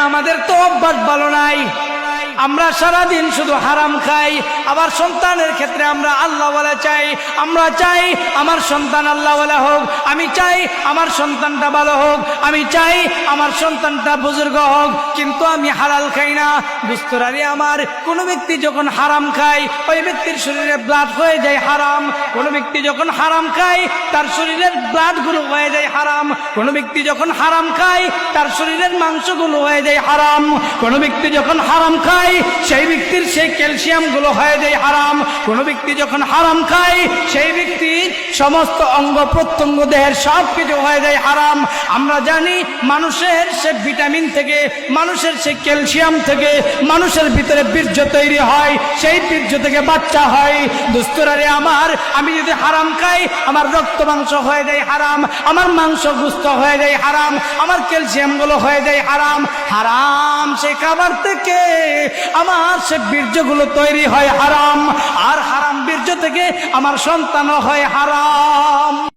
আমাদের তো অভ্যাস ভালো নাই, আমরা সারাদিন শুধু হারাম খাই। আবার সন্তানের ক্ষেত্রে আমরা আল্লাহ ওয়ালা চাই, আমরা চাই আমার সন্তান আল্লাহ ওয়ালা হোক, আমি চাই আমার সন্তানটা ভালো হোক, আমি চাই আমার সন্তানটা বুজুর্গ হোক, কিন্তু আমি হালাল খাই না। দুস্তরারি আমার, কোন ব্যক্তি যখন হারাম খায় ওই ব্যক্তির শরীরে ব্লাড হয়ে যায় হারাম। কোন ব্যক্তি যখন হারাম খায় তার শরীরের ব্লাড গুলো হয়ে যায় হারাম। কোন ব্যক্তি যখন হারাম খায় তার শরীরের মাংসগুলো হয়ে যায় হারাম। কোন ব্যক্তি যখন হারাম খায় সেই ব্যক্তির সেই ক্যালসিয়াম গুলো হয়ে যায় হারাম। কোন ব্যক্তি যখন হারাম খায় সেই ব্যক্তির সমস্ত অঙ্গ প্রত্যঙ্গ দেহের সব কিছু হয়ে যায় হারাম। আমরা জানি মানুষের সে ভিটামিন থেকে, মানুষের সে ক্যালসিয়াম থেকে মানুষের ভিতরে বীর্য তৈরি হয়, সেই বীর্য থেকে বাচ্চা হয়। দুস্তরারে আমার, আমি যদি হারাম খাই আমার রক্ত মাংস হয়ে যায় হারাম, আমার মাংস গুস্ত হয়ে যায় হারাম, আমার ক্যালসিয়াম গুলো হয়ে যায় হারাম। হারাম সে খাবার থেকে আমার সে বীর্যগুলো তৈরি হয় হারাম, আর হারাম বীর্য থেকে আমার সন্তানও হয় হারাম।